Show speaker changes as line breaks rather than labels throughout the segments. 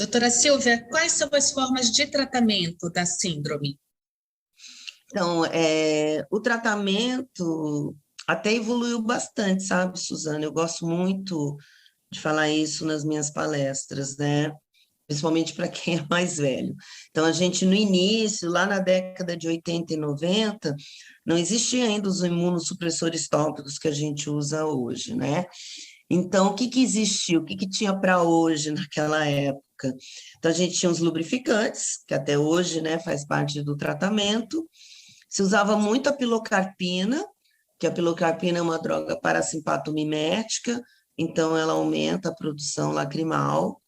Doutora Silvia, quais são as formas de tratamento da síndrome?
Então, o tratamento até evoluiu bastante, sabe, Suzana? Eu gosto muito de falar isso nas minhas palestras, né? Principalmente para quem é mais velho. Então, a gente, no início, lá na década de 80 e 90, não existia ainda os imunossupressores tópicos que a gente usa hoje, né? Então, o que que existia? O que que tinha para hoje naquela época? Então, a gente tinha os lubrificantes, que até hoje, né, faz parte do tratamento. Se usava muito a pilocarpina, que a pilocarpina é uma droga parasimpatomimética, então ela aumenta a produção lacrimal.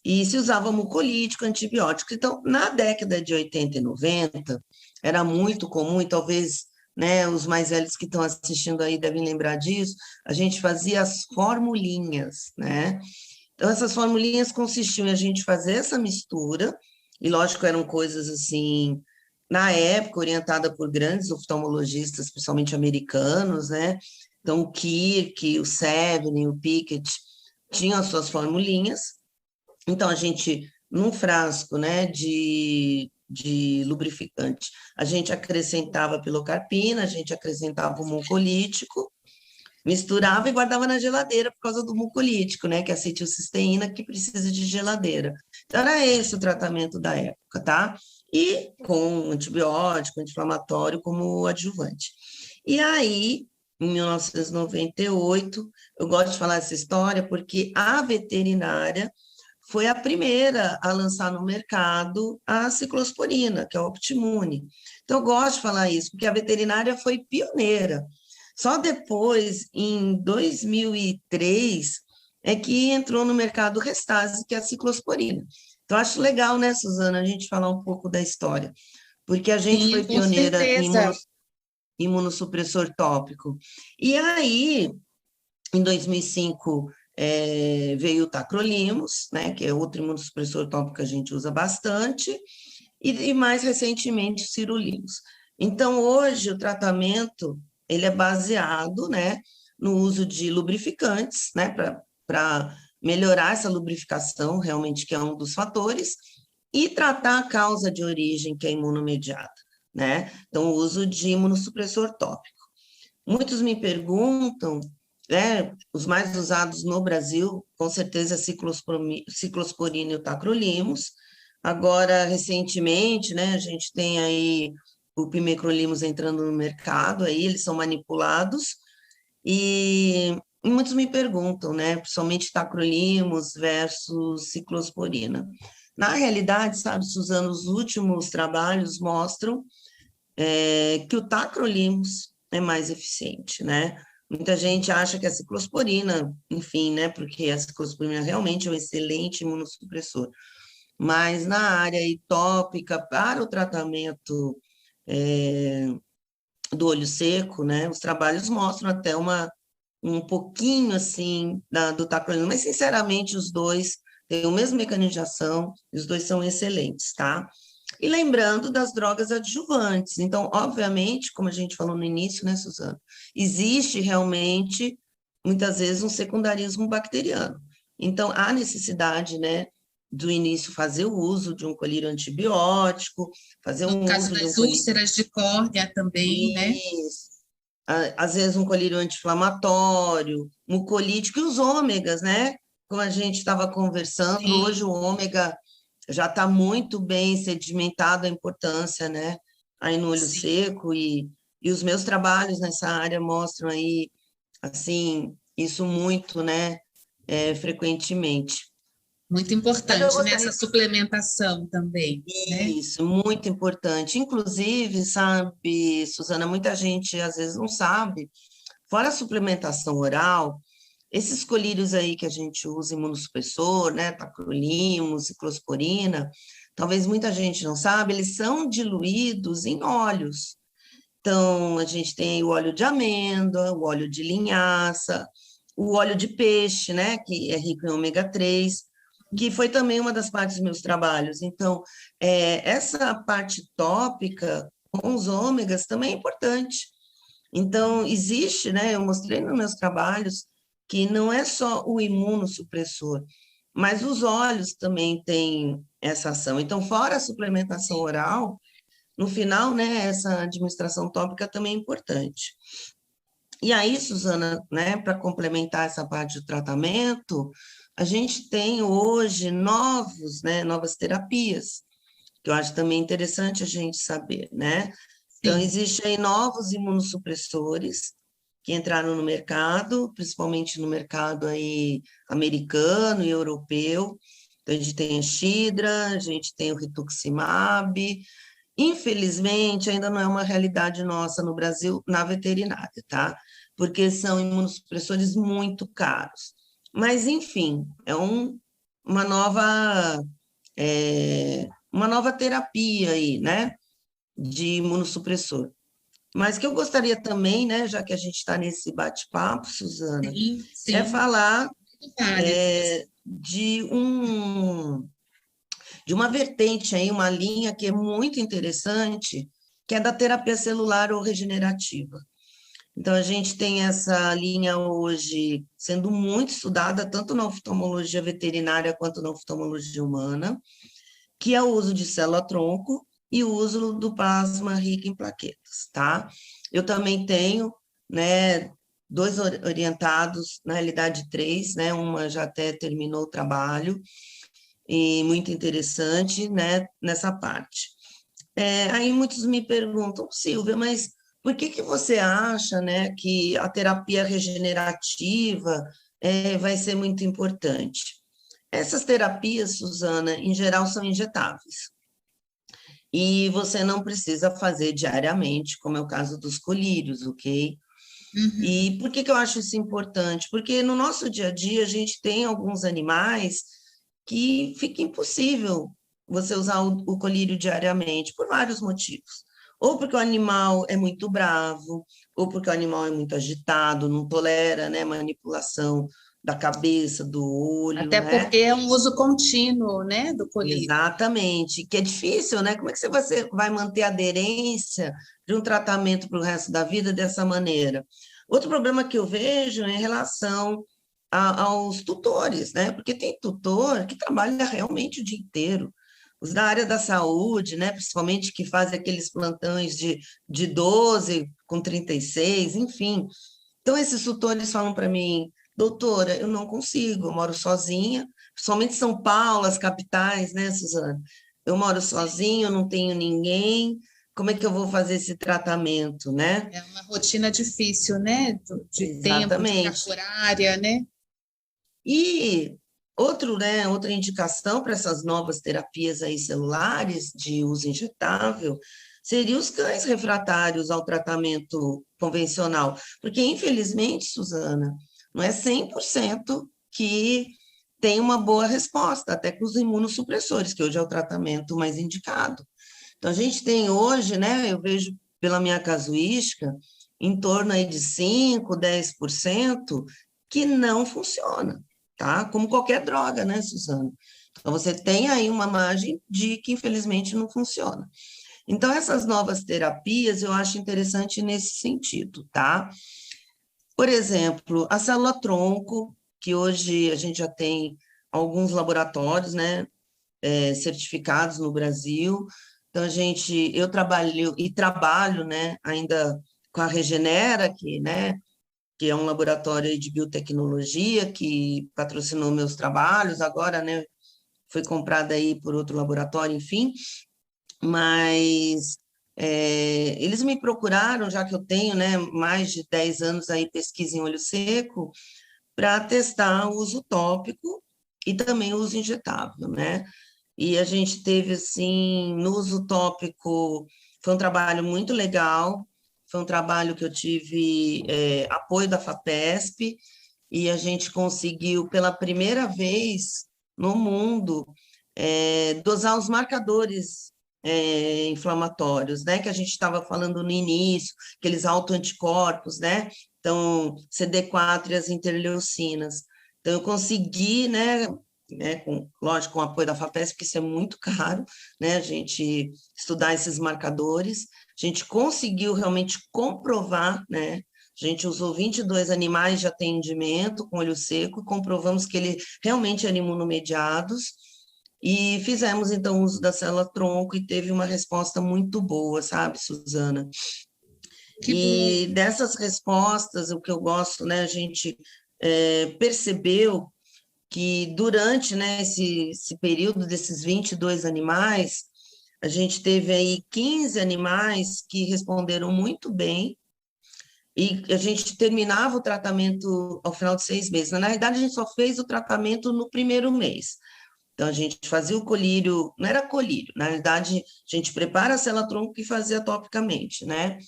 E se usava mucolítico, antibiótico. Então, na década de 80 e 90, era muito comum, e talvez, né, os mais velhos que estão assistindo aí devem lembrar disso, a gente fazia as formulinhas, né? Então, essas formulinhas consistiam em a gente fazer essa mistura, e lógico, eram coisas assim, na época, orientada por grandes oftalmologistas, principalmente americanos, né? Então, o Kirk, o Severin, o Pickett, tinham as suas formulinhas. Então, a gente, num frasco, né, de lubrificante, a gente acrescentava pilocarpina, a gente acrescentava o mucolítico, misturava e guardava na geladeira por causa do mucolítico, né, que é acetilcisteína, que precisa de geladeira. Então, era esse o tratamento da época, tá? E com antibiótico, anti-inflamatório como adjuvante. E aí, em 1998, eu gosto de falar essa história porque a veterinária foi a primeira a lançar no mercado a ciclosporina, que é o Optimune. Então, eu gosto de falar isso, porque a veterinária foi pioneira. Só depois, em 2003, é que entrou no mercado o Restase, que é a ciclosporina. Então, acho legal, né, Suzana, a gente falar um pouco da história, porque a gente
Sim,
foi
com
pioneira em
certeza.
imunossupressor tópico. E aí, em 2005, veio o tacrolimus, né, que é outro imunossupressor tópico que a gente usa bastante, e mais recentemente o sirolimus. Então, hoje, o tratamento ele é baseado, né, no uso de lubrificantes, né, para melhorar essa lubrificação, realmente, que é um dos fatores, e tratar a causa de origem, que é imunomediada, né? Então, o uso de imunossupressor tópico. Muitos me perguntam, né, os mais usados no Brasil, com certeza, a ciclosporina e o tacrolimus. Agora, recentemente, né, a gente tem aí o pimecrolimus entrando no mercado, aí eles são manipulados, e muitos me perguntam, né, principalmente tacrolimus versus ciclosporina. Na realidade, sabe, Suzana, os últimos trabalhos mostram que o tacrolimus é mais eficiente, né? Muita gente acha que a ciclosporina, enfim, né? Porque a ciclosporina realmente é um excelente imunossupressor. Mas na área tópica, para o tratamento é, do olho seco, né? Os trabalhos mostram até um pouquinho, assim, do tacrolimus, mas, sinceramente, os dois têm o mesmo mecanismo de ação, e os dois são excelentes, tá? E lembrando das drogas adjuvantes. Então, obviamente, como a gente falou no início, né, Suzana, existe realmente, muitas vezes, um secundarismo bacteriano. Então, há necessidade, né, do início fazer o uso de um colírio antibiótico, fazer
No
um
caso
uso de um
das
colírio...
úlceras de córnea também, né?
Isso. Às vezes um colírio anti-inflamatório, mucolítico e os ômegas, né? Como a gente estava conversando, hoje
Sim,
o ômega já está muito bem sedimentado a importância, né? Aí no olho
sim.
seco, e os meus trabalhos nessa área mostram aí, assim, isso muito, né? Frequentemente.
Muito
Mas eu
importante nessa
gostaria...
suplementação também, né?
Isso, muito importante. Inclusive, sabe, Suzana, muita gente às vezes não sabe, fora a suplementação oral, esses colírios aí que a gente usa, imunossupressor, né, tacrolimus, ciclosporina, talvez muita gente não sabe, eles são diluídos em óleos. Então, a gente tem o óleo de amêndoa, o óleo de linhaça, o óleo de peixe, né, que é rico em ômega 3, que foi também uma das partes dos meus trabalhos. Então, essa parte tópica com os ômegas também é importante. Então, existe, né, eu mostrei nos meus trabalhos, que não é só o imunossupressor, mas os olhos também têm essa ação. Então, fora a suplementação oral, no final, né, essa administração tópica também é importante. E aí, Suzana, né, para complementar essa parte do tratamento, a gente tem hoje novas terapias, que eu acho também interessante a gente saber, né? Então,
Sim.
existem novos imunossupressores que entraram no mercado, principalmente no mercado aí americano e europeu. Então, a gente tem a Xidra, a gente tem o rituximab. Infelizmente, ainda não é uma realidade nossa no Brasil na veterinária, tá? Porque são imunossupressores muito caros. Mas, enfim, uma nova, uma nova terapia aí, né? De imunossupressor. Mas que eu gostaria também, né, já que a gente está nesse bate-papo, Suzana,
Sim,
é
sim,
falar
válido.
de de uma vertente aí, uma linha que é muito interessante, que é da terapia celular ou regenerativa. Então, a gente tem essa linha hoje sendo muito estudada, tanto na oftalmologia veterinária quanto na oftalmologia humana, que é o uso de célula-tronco e o uso do plasma rico em plaquetas, tá? Eu também tenho, né, dois orientados, na realidade três, né? Uma já até terminou o trabalho, e muito interessante, né, nessa parte. Aí muitos me perguntam, Silvia, mas por que você acha, né, que a terapia regenerativa vai ser muito importante? Essas terapias, Suzana, em geral são injetáveis. E você não precisa fazer diariamente, como é o caso dos colírios, ok?
Uhum.
E por que eu acho isso importante? Porque no nosso dia a dia a gente tem alguns animais que fica impossível você usar o colírio diariamente, por vários motivos. Ou porque o animal é muito bravo, ou porque o animal é muito agitado, não tolera, né, manipulação da cabeça, do olho,
Até
né?
porque é um uso contínuo, né, do colírio.
Exatamente, que é difícil, né? Como é que você vai manter a aderência de um tratamento para o resto da vida dessa maneira? Outro problema que eu vejo é em relação aos tutores, né? Porque tem tutor que trabalha realmente o dia inteiro. Os da área da saúde, né? Principalmente que fazem aqueles plantões de 12 com 36, enfim. Então, esses tutores falam para mim, doutora, eu não consigo, eu moro sozinha, principalmente São Paulo, as capitais, né, Suzana? Eu moro sozinho, eu não tenho ninguém, como é que eu vou fazer esse tratamento, né?
É uma rotina difícil, né, de tempo, de carga
Exatamente.
horária, né?
E outra indicação para essas novas terapias aí celulares de uso injetável seria os cães refratários ao tratamento convencional, porque infelizmente, Suzana, não é 100% que tem uma boa resposta, até com os imunossupressores, que hoje é o tratamento mais indicado. Então, a gente tem hoje, né, eu vejo pela minha casuística, em torno aí de 5, 10% que não funciona, tá? Como qualquer droga, né, Suzana? Então, você tem aí uma margem de que, infelizmente, não funciona. Então, essas novas terapias eu acho interessante nesse sentido, tá? Por exemplo, a célula-tronco, que hoje a gente já tem alguns laboratórios, né, certificados no Brasil. Então, eu trabalho, né, ainda com a Regenera, que é um laboratório aí de biotecnologia que patrocinou meus trabalhos, agora, né, foi comprada aí por outro laboratório, enfim, mas eles me procuraram, já que eu tenho, né, mais de 10 anos aí pesquisa em olho seco, para testar o uso tópico e também o uso injetável, né? E a gente teve, assim, no uso tópico, foi um trabalho muito legal, foi um trabalho que eu tive apoio da FAPESP, e a gente conseguiu, pela primeira vez no mundo, dosar os marcadores inflamatórios, né, que a gente estava falando no início, aqueles autoanticorpos, né, então, CD4 e as interleucinas. Então, eu consegui, lógico, com o apoio da FAPESP, porque isso é muito caro, né, a gente estudar esses marcadores, a gente conseguiu realmente comprovar, né, A gente usou 22 animais de atendimento com olho seco, comprovamos que ele realmente eram imunomediados, e fizemos, então, uso da célula-tronco e teve uma resposta muito boa, sabe, Suzana?
Que
E
bom.
dessas respostas, o que eu gosto, né, a gente percebeu que durante, né, esse período desses 22 animais, a gente teve aí 15 animais que responderam muito bem, e a gente terminava o tratamento ao final de 6 meses. Na realidade, a gente só fez o tratamento no primeiro mês. Então, a gente fazia o colírio, não era colírio, na realidade, a gente prepara a célula-tronco e fazia topicamente, né?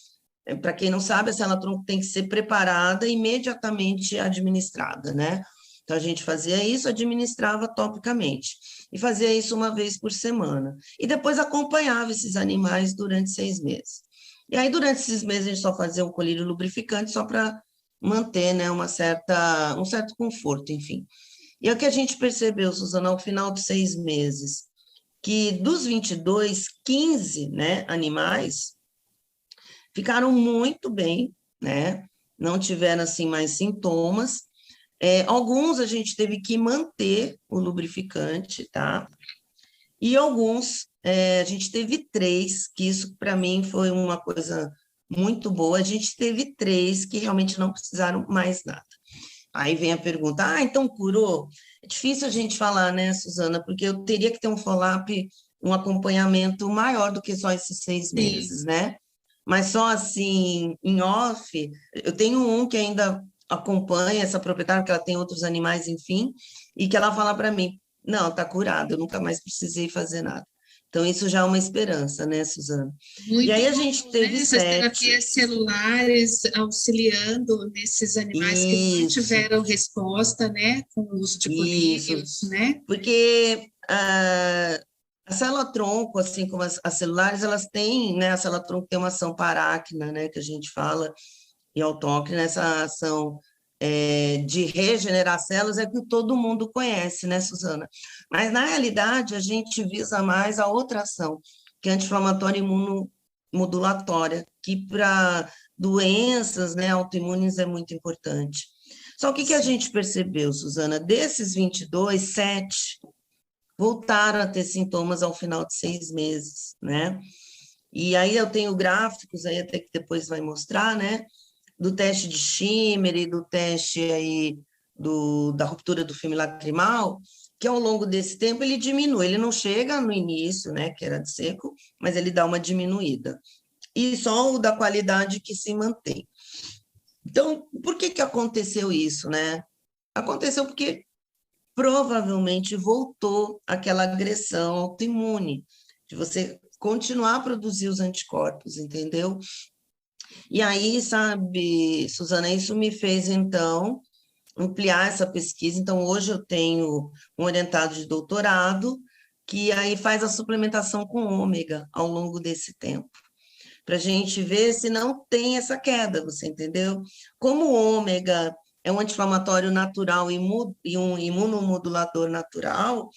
Para quem não sabe, a célula-tronco tem que ser preparada e imediatamente administrada, né? Então, a gente fazia isso, administrava topicamente. E fazia isso uma vez por semana. E depois acompanhava esses animais durante 6 meses. E aí, durante esses meses, a gente só fazia um colírio lubrificante só para manter, né, um certo conforto, enfim. E é o que a gente percebeu, Suzana, ao final de 6 meses, que dos 22, 15, né, animais ficaram muito bem, né? Não tiveram, assim, mais sintomas. Alguns a gente teve que manter o lubrificante, tá? E alguns, a gente teve 3, que isso para mim foi uma coisa muito boa. A gente teve 3 que realmente não precisaram mais nada. Aí vem a pergunta, então curou? É difícil a gente falar, né, Suzana, porque eu teria que ter um follow-up, um acompanhamento maior do que só esses 6
Sim.
meses, né? Mas só assim, em off, eu tenho um que ainda acompanha essa proprietária, porque ela tem outros animais, enfim, e que ela fala para mim, não, tá curado, eu nunca mais precisei fazer nada. Então, isso já é uma esperança, né, Suzana? E
Muito
aí a gente
bom, né?
teve
Essas
7.
terapias celulares auxiliando nesses animais que não
Isso,
tiveram resposta, né? Com o uso de
isso.
colírios, né?
Porque a célula-tronco, assim como as celulares, elas têm, né, a célula-tronco tem uma ação paráquina, né, que a gente fala, e autócrina, essa ação de regenerar células é que todo mundo conhece, né, Suzana? Mas, na realidade, a gente visa mais a outra ação, que é anti-inflamatória imunomodulatória, que para doenças, né, autoimunes é muito importante. Só que a
Sim.
gente percebeu, Suzana, desses 22, 7 voltaram a ter sintomas ao final de 6 meses, né? E aí eu tenho gráficos aí até que depois vai mostrar, né? Do teste de Schimmer e do teste aí da ruptura do filme lacrimal, que ao longo desse tempo ele diminui, ele não chega no início, né, que era de seco, mas ele dá uma diminuída. E só o da qualidade que se mantém. Então, por que aconteceu isso, né? Aconteceu porque provavelmente voltou aquela agressão autoimune, de você continuar a produzir os anticorpos, entendeu? E aí, sabe, Suzana, isso me fez, então, ampliar essa pesquisa. Então, hoje eu tenho um orientado de doutorado, que aí faz a suplementação com ômega ao longo desse tempo, para a gente ver se não tem essa queda, você entendeu? Como o ômega é um anti-inflamatório natural e um imunomodulador natural,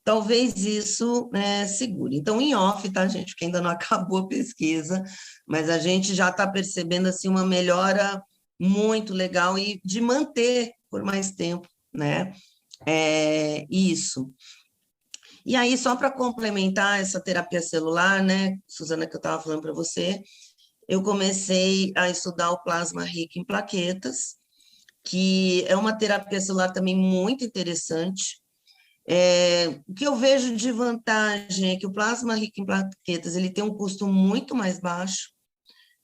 talvez isso segure. Então, em off, tá, gente? Porque ainda não acabou a pesquisa, mas a gente já está percebendo assim, uma melhora muito legal e de manter por mais tempo, né? Isso. E aí, só para complementar essa terapia celular, né, Suzana, que eu estava falando para você, eu comecei a estudar o plasma rico em plaquetas, que é uma terapia celular também muito interessante. O que eu vejo de vantagem é que o plasma rico em plaquetas ele tem um custo muito mais baixo,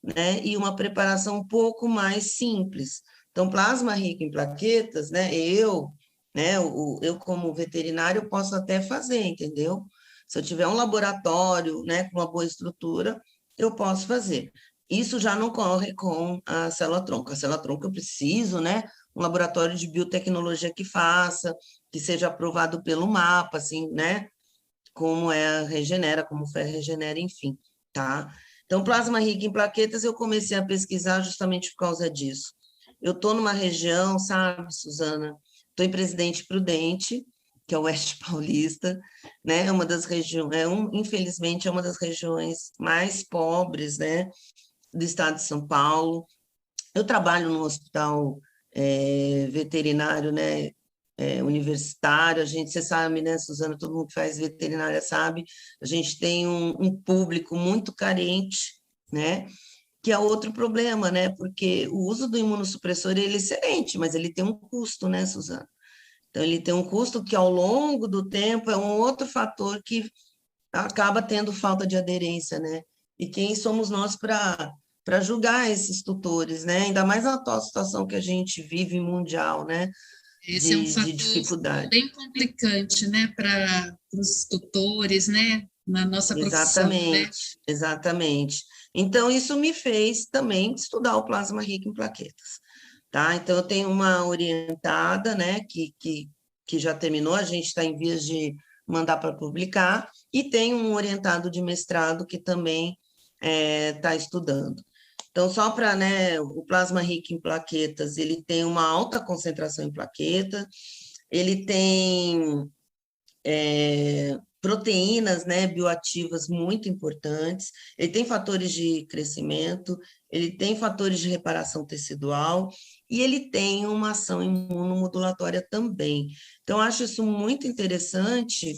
né, e uma preparação um pouco mais simples. Então, plasma rico em plaquetas, né, eu como veterinário posso até fazer, entendeu? Se eu tiver um laboratório, né, com uma boa estrutura, eu posso fazer. Isso já não corre com a célula-tronco. A célula-tronco eu preciso, né, um laboratório de biotecnologia que faça, que seja aprovado pelo MAPA, assim, né, como é a Regenera, como foi a Regenera, enfim, tá? Então, plasma rico em plaquetas, eu comecei a pesquisar justamente por causa disso. Eu estou numa região, sabe, Suzana? Estou em Presidente Prudente, que é o Oeste Paulista, né? É uma das regiões, infelizmente, é uma das regiões mais pobres, né, do estado de São Paulo. Eu trabalho no hospital veterinário, né, universitário, você sabe, né, Suzana, todo mundo que faz veterinária sabe, a gente tem um público muito carente, né, que é outro problema, né, porque o uso do imunossupressor, ele é excelente, mas ele tem um custo, né, Suzana? Então, ele tem um custo que, ao longo do tempo, é um outro fator que acaba tendo falta de aderência, né? E quem somos nós para julgar esses tutores, né? Ainda mais na atual situação que a gente vive mundial, né?
Esse é um
De
fator
dificuldade.
bem complicante, né, para os tutores, né, na nossa profissão, né?
Exatamente, exatamente. Então, isso me fez também estudar o plasma rico em plaquetas, tá? Então, eu tenho uma orientada, né, que já terminou, a gente está em vias de mandar para publicar, e tem um orientado de mestrado que também está estudando. Então, só para, né, o plasma rico em plaquetas, ele tem uma alta concentração em plaqueta, ele tem proteínas, né, bioativas muito importantes, ele tem fatores de crescimento, ele tem fatores de reparação tecidual e ele tem uma ação imunomodulatória também. Então, acho isso muito interessante,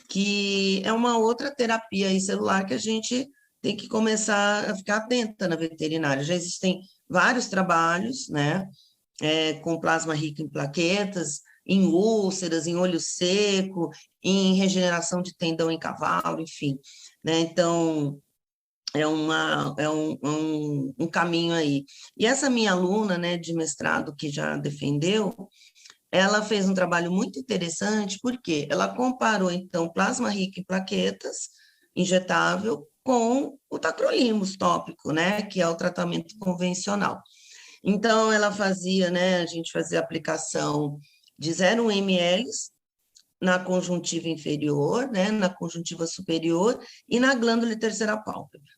que é uma outra terapia aí celular que a gente tem que começar a ficar atenta na veterinária. Já existem vários trabalhos, né, com plasma rico em plaquetas, em úlceras, em olho seco, em regeneração de tendão em cavalo, enfim, né? Então, é um caminho aí. E essa minha aluna, né, de mestrado, que já defendeu, ela fez um trabalho muito interessante, porque ela comparou, então, plasma rico em plaquetas, injetável, com o tacrolimus tópico, né, que é o tratamento convencional. Então, ela fazia, né, a gente fazia aplicação de 0,1 ml na conjuntiva inferior, né, na conjuntiva superior e na glândula terceira pálpebra.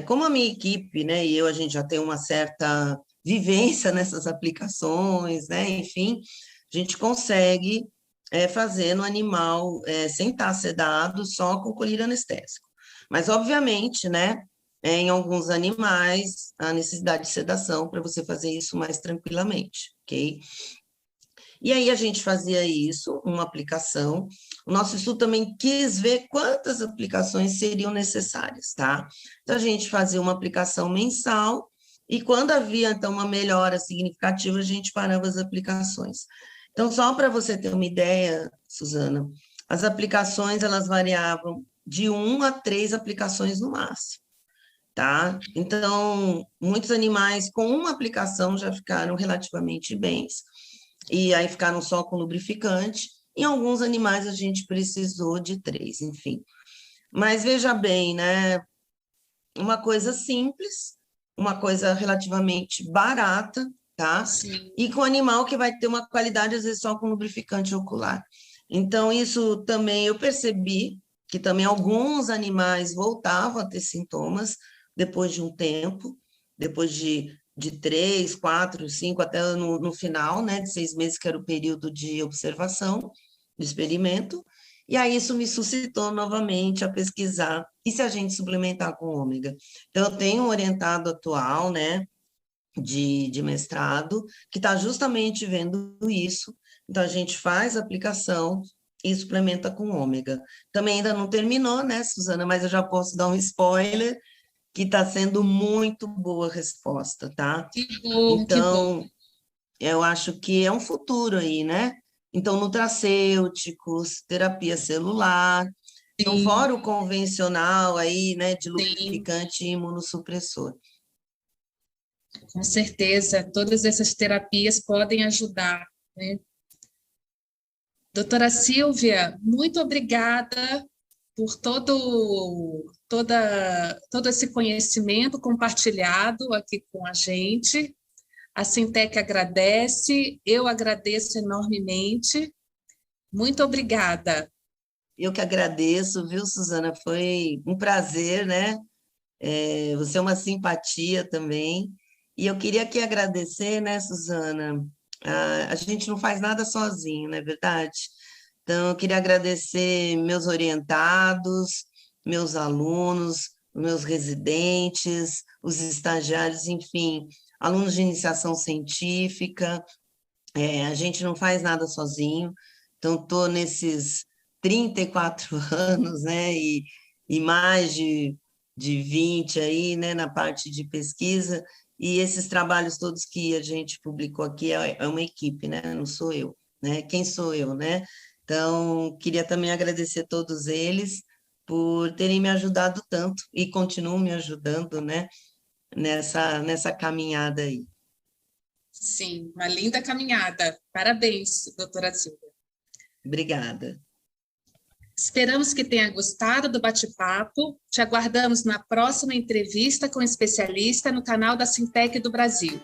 Como a minha equipe, né, e eu, a gente já tem uma certa vivência nessas aplicações, né, enfim, a gente consegue fazer no animal sem estar sedado, só com colírio anestésico. Mas, obviamente, né, em alguns animais, a necessidade de sedação para você fazer isso mais tranquilamente, ok? E aí a gente fazia isso, uma aplicação. O nosso estudo também quis ver quantas aplicações seriam necessárias, tá? Então a gente fazia uma aplicação mensal e quando havia então uma melhora significativa, a gente parava as aplicações. Então só para você ter uma ideia, Suzana, as aplicações elas variavam de 1 a 3 aplicações no máximo, tá? Então, muitos animais com uma aplicação já ficaram relativamente bens, e aí ficaram só com lubrificante. Em alguns animais a gente precisou de 3, enfim. Mas veja bem, né? Uma coisa simples, uma coisa relativamente barata, tá?
Sim.
E com animal que vai ter uma qualidade, às vezes, só com lubrificante ocular. Então, isso também eu percebi que também alguns animais voltavam a ter sintomas depois de um tempo, depois de 3, 4, 5, até no final, né, de 6 meses, que era o período de observação, do experimento, e aí isso me suscitou novamente a pesquisar, e se a gente suplementar com ômega? Então, eu tenho um orientado atual, né, de mestrado, que está justamente vendo isso, então a gente faz a aplicação e suplementa com ômega. Também ainda não terminou, né, Suzana, mas eu já posso dar um spoiler, que está sendo muito boa a resposta, tá?
Que bom, que bom.
Então, eu acho que é um futuro aí, né? Então, nutracêuticos, terapia celular, então,
Sim,
fora o convencional aí, né, de
sim,
lubrificante e imunossupressor.
com certeza. Todas essas terapias podem ajudar, né? Doutora Silvia, muito obrigada por todo esse conhecimento compartilhado aqui com a gente. A Sintec agradece, eu agradeço enormemente. Muito obrigada.
Eu que agradeço, viu, Suzana? Foi um prazer, né? Você é uma simpatia também. E eu queria aqui agradecer, né, Suzana? A gente não faz nada sozinho, não é verdade? Então, eu queria agradecer meus orientados, meus alunos, meus residentes, os estagiários, enfim, alunos de iniciação científica, a gente não faz nada sozinho, então estou nesses 34 anos, né, e mais de 20 aí, né, na parte de pesquisa, e esses trabalhos todos que a gente publicou aqui é uma equipe, né, não sou eu, né, quem sou eu, né? Então, queria também agradecer a todos eles por terem me ajudado tanto e continuam me ajudando, né, nessa caminhada aí.
Sim, uma linda caminhada. Parabéns, doutora Silvia.
Obrigada.
Esperamos que tenha gostado do bate-papo. Te aguardamos na próxima entrevista com especialista no canal da Sintec do Brasil.